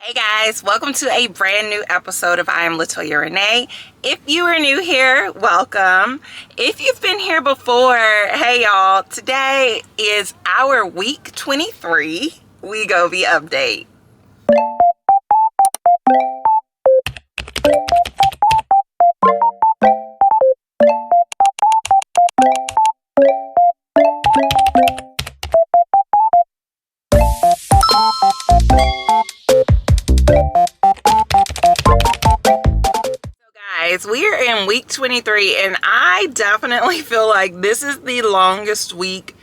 Hey guys, welcome to a brand new episode of I Am Latoya Renee. If you are new here, welcome. If you've been here before, hey y'all, today is our week 23 Wegovy update. We are in week 23 and I definitely feel like this is the longest week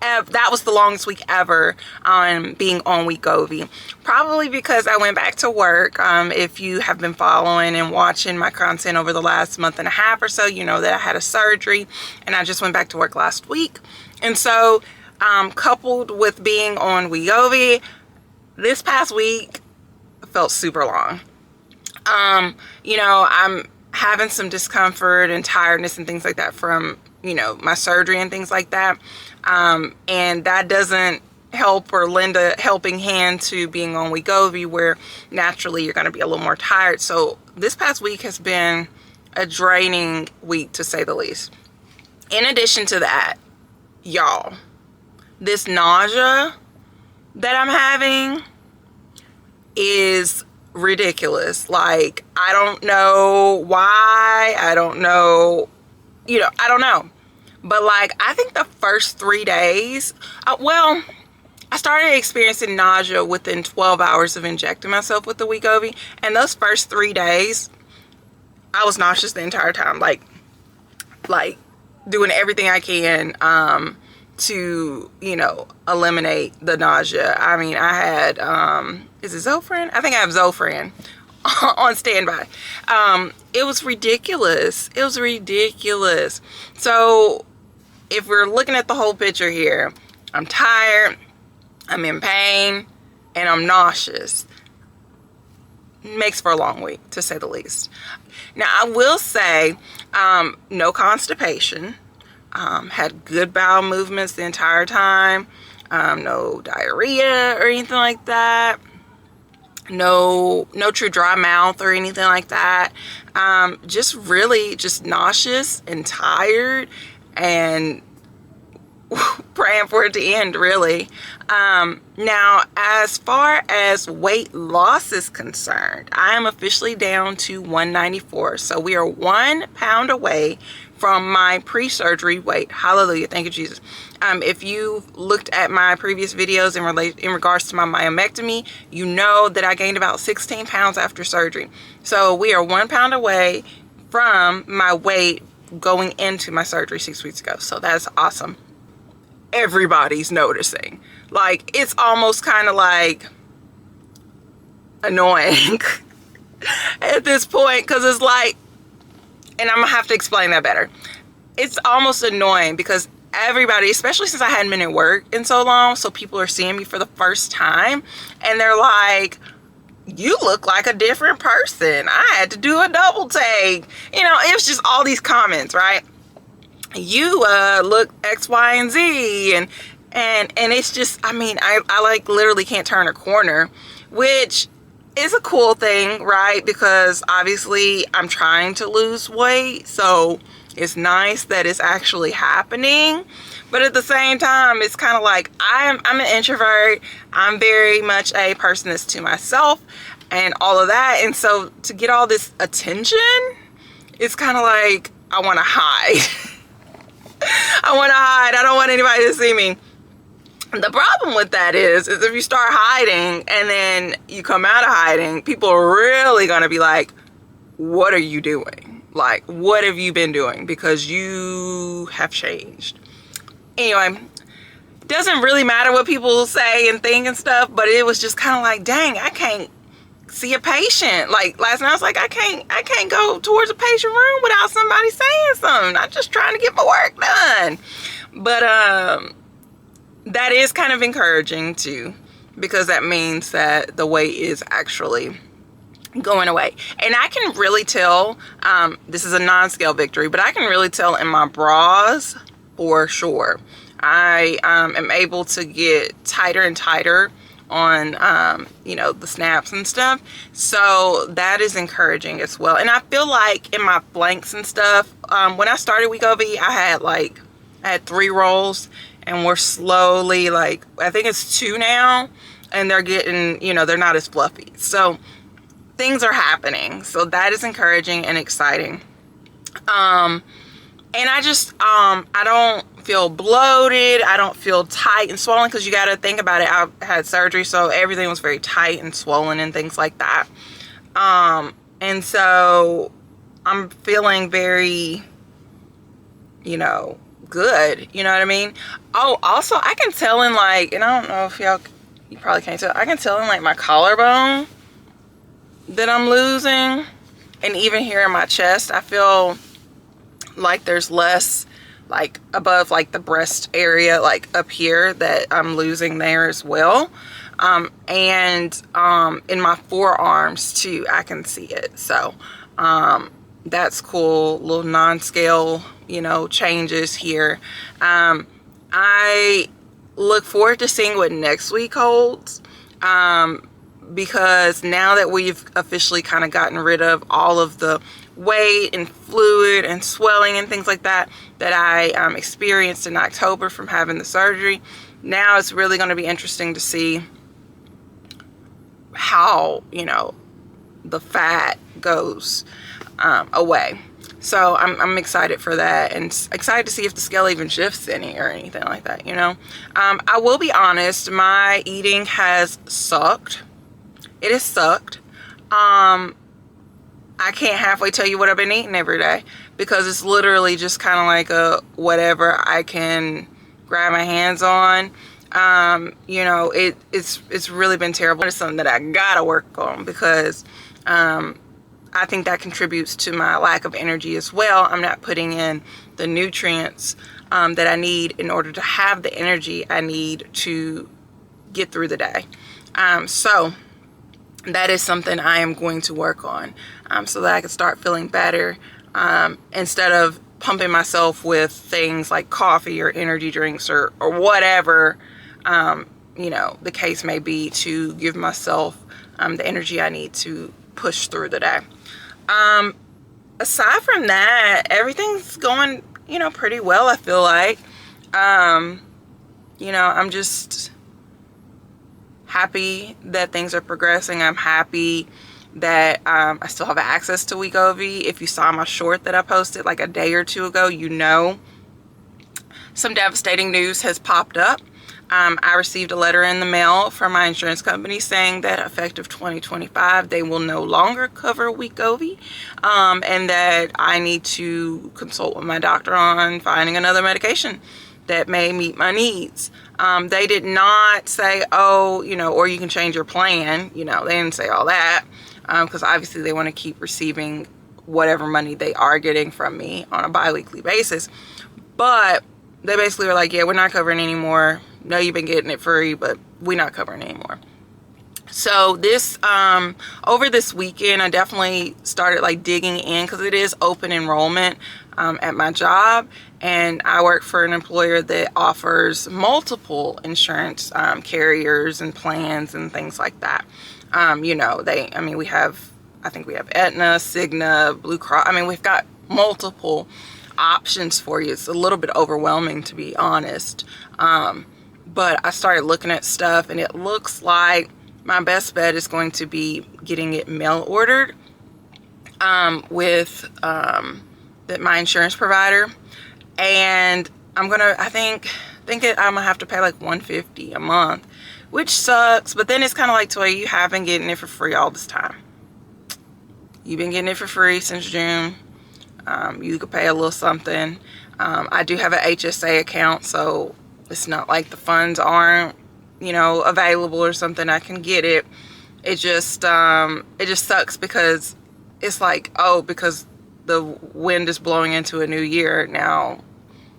that was the longest week ever on being on Wegovy. Probably because I went back to work. If you have been following and watching my content over the last month and a half or so, you know that I had a surgery and I just went back to work last week. And so coupled with being on Wegovy, this past week felt super long. I'm having some discomfort and tiredness and things like that from, my surgery and things like that. And that doesn't help or lend a helping hand to being on Wegovy, where naturally you're going to be a little more tired. So this past week has been a draining week, to say the least. In addition to that, y'all, this nausea that I'm having is ridiculous. Like, I don't know why. I don't know. I don't know. But like, I think the first 3 days, I started experiencing nausea within 12 hours of injecting myself with the Wegovy. And those first 3 days, I was nauseous the entire time. Like doing everything I can to, eliminate the nausea. I mean, I had, is it Zofran? I think I have Zofran on standby. It was ridiculous. It was ridiculous. So if we're looking at the whole picture here, I'm tired, I'm in pain, and I'm nauseous. Makes for a long week, to say the least. Now, I will say, no constipation. Had good bowel movements the entire time. No diarrhea or anything like that. No true dry mouth or anything like that. Just really just nauseous and tired and praying for it to end, really. Now, as far as weight loss is concerned, I am officially down to 194. So we are 1 pound away from my pre-surgery weight. Hallelujah. Thank you, Jesus. If you've looked at my previous videos in regards to my myomectomy, you know that I gained about 16 pounds after surgery. So we are 1 pound away from my weight going into my surgery 6 weeks ago. So that's awesome. Everybody's noticing. Like, it's almost kind of like annoying at this point, because it's like, and I'm gonna have to explain that better. It's almost annoying because everybody, especially since I hadn't been at work in so long, so people are seeing me for the first time and they're like, you look like a different person. I had to do a double take. It was just all these comments, right? You look X, Y, and Z, and it's just, I mean, I like literally can't turn a corner, which is a cool thing, right? Because obviously I'm trying to lose weight, so it's nice that it's actually happening. But at the same time, it's kind of like I'm an introvert. I'm very much a person that's to myself and all of that. And so to get all this attention, it's kind of like I want to hide. I want to hide. I don't want anybody to see me. The problem with that is if you start hiding and then you come out of hiding, people are really going to be like, what are you doing? Like, what have you been doing? Because you have changed. Anyway, it doesn't really matter what people say and think and stuff, but it was just kind of like, dang, I can't see a patient. Like last night I was like, I can't go towards a patient room without somebody saying something. I'm just trying to get my work done. But that is kind of encouraging too, because that means that the weight is actually going away. And I can really tell, this is a non-scale victory, but I can really tell in my bras for sure. I am able to get tighter and tighter on you know, the snaps and stuff. So that is encouraging as well. And I feel like in my flanks and stuff, when I started Wegovy, I had 3 rolls, and we're slowly, like, I think it's 2 now, and they're getting, you know, they're not as fluffy. So things are happening. So that is encouraging and exciting. And I just, I don't feel bloated. I don't feel tight and swollen, because you got to think about it. I had surgery, so everything was very tight and swollen and things like that. And so I'm feeling very, you know, good. You know what I mean? Oh, also, I can tell in, like, and I don't know if you probably can't tell. I can tell in, like, my collarbone that I'm losing. And even here in my chest, I feel like there's less, like, above, like, the breast area, like up here, that I'm losing there as well. And in my forearms too, I can see it. So that's cool. Little non-scale, you know, changes here. I look forward to seeing what next week holds, because now that we've officially kind of gotten rid of all of the weight and fluid and swelling and things like that I experienced in October from having the surgery, now it's really going to be interesting to see how, you know, the fat goes away. So I'm excited for that, and excited to see if the scale even shifts any or anything like that, you know. I will be honest, my eating has sucked. It has sucked. I can't halfway tell you what I've been eating every day, because it's literally just kind of like a whatever I can grab my hands on. You know, it's really been terrible. It's something that I gotta work on, because I think that contributes to my lack of energy as well. I'm not putting in the nutrients that I need in order to have the energy I need to get through the day. So that is something I am going to work on, so that I can start feeling better, instead of pumping myself with things like coffee or energy drinks or whatever, you know, the case may be, to give myself the energy I need to push through the day. Aside from that, everything's going, you know, pretty well, I feel like. You know, I'm just happy that things are progressing. I'm happy that I still have access to Wegovy. If you saw my short that I posted like a day or 2 ago, you know some devastating news has popped up. I received a letter in the mail from my insurance company saying that effective 2025, they will no longer cover Wegovy, and that I need to consult with my doctor on finding another medication that may meet my needs. They did not say, oh, you know, or you can change your plan. You know, they didn't say all that, because obviously they want to keep receiving whatever money they are getting from me on a bi-weekly basis. But they basically were like, yeah, we're not covering anymore. No, you've been getting it free, but we're not covering anymore. So this, over this weekend, I definitely started like digging in, because it is open enrollment at my job. And I work for an employer that offers multiple insurance carriers and plans and things like that. You know, I think we have Aetna, Cigna, Blue Cross. I mean, we've got multiple options for you. It's a little bit overwhelming, to be honest. But I started looking at stuff, and it looks like my best bet is going to be getting it mail ordered with my insurance provider. And I'm gonna, I think I'm gonna have to pay like $150 a month, which sucks. But then it's kind of like, Toy, you have been getting it for free all this time. You've been getting it for free since June. You could pay a little something. I do have an HSA account, so it's not like the funds aren't, you know, available or something. I can get it. It just sucks, because it's like, oh, because the wind is blowing into a new year, now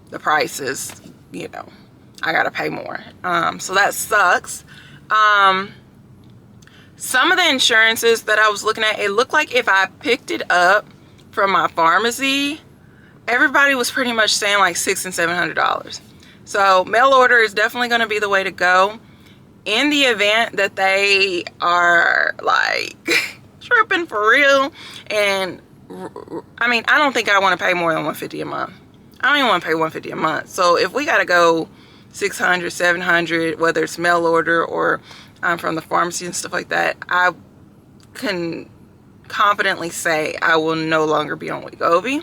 the price is, you know, I gotta pay more. So that sucks. Some of the insurances that I was looking at, it looked like if I picked it up from my pharmacy, everybody was pretty much saying like $600 and $700. So mail order is definitely going to be the way to go. in the event that they are like tripping for real, and I mean, I don't think I want to pay more than $150 a month. I don't even want to pay $150 a month. So if we got to go $600, $700, whether it's mail order or from the pharmacy and stuff like that, I can confidently say I will no longer be on Wegovy,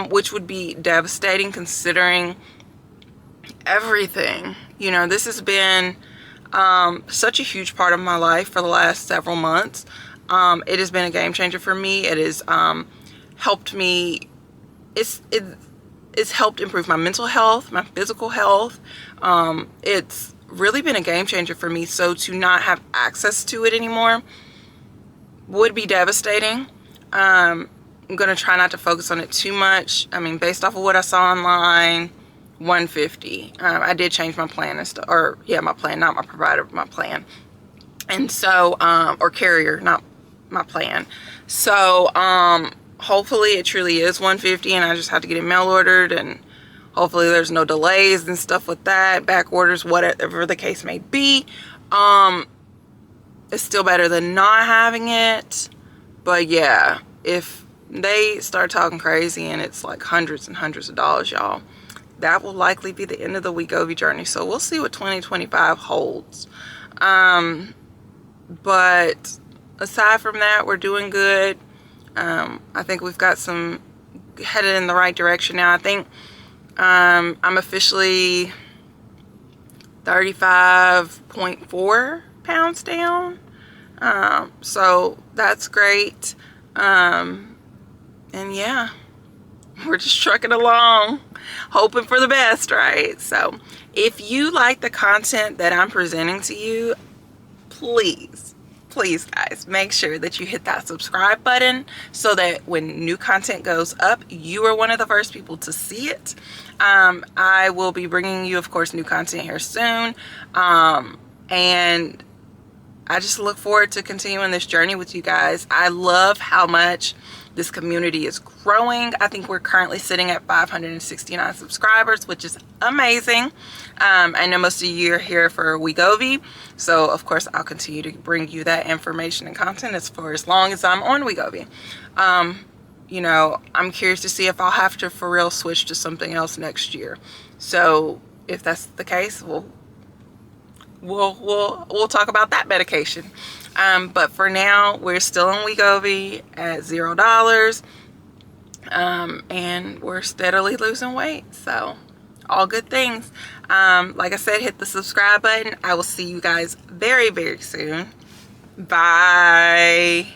which would be devastating considering everything. You know, this has been such a huge part of my life for the last several months. It has been a game changer for me. It has helped me. It's helped improve my mental health, my physical health. It's really been a game changer for me. So to not have access to it anymore would be devastating. I'm going to try not to focus on it too much. I mean, based off of what I saw online, $150. I did change my plan and stuff, or yeah, my plan, not my provider, but my plan. And so, or carrier, not my plan. So, hopefully it truly is $150 and I just have to get it mail ordered, and hopefully there's no delays and stuff with that, back orders, whatever the case may be. It's still better than not having it. But yeah, if they start talking crazy and it's like hundreds and hundreds of dollars, y'all, that will likely be the end of the Wegovy journey. So we'll see what 2025 holds. But aside from that, we're doing good. I think we've got some headed in the right direction now. I think I'm officially 35.4 pounds down. So that's great. And yeah, we're just trucking along, hoping for the best, right? So if you like the content that I'm presenting to you, please guys, make sure that you hit that subscribe button so that when new content goes up, you are one of the first people to see it. I will be bringing you, of course, new content here soon. And I just look forward to continuing this journey with you guys. I love how much this community is growing. I think we're currently sitting at 569 subscribers, which is amazing. I know most of you are here for Wegovy, so of course I'll continue to bring you that information and content for as long as I'm on Wegovy. You know, I'm curious to see if I'll have to for real switch to something else next year. So if that's the case, we'll talk about that medication. But for now, we're still on Wegovy at $0, and we're steadily losing weight. So all good things. Like I said, hit the subscribe button. I will see you guys very, very soon. Bye.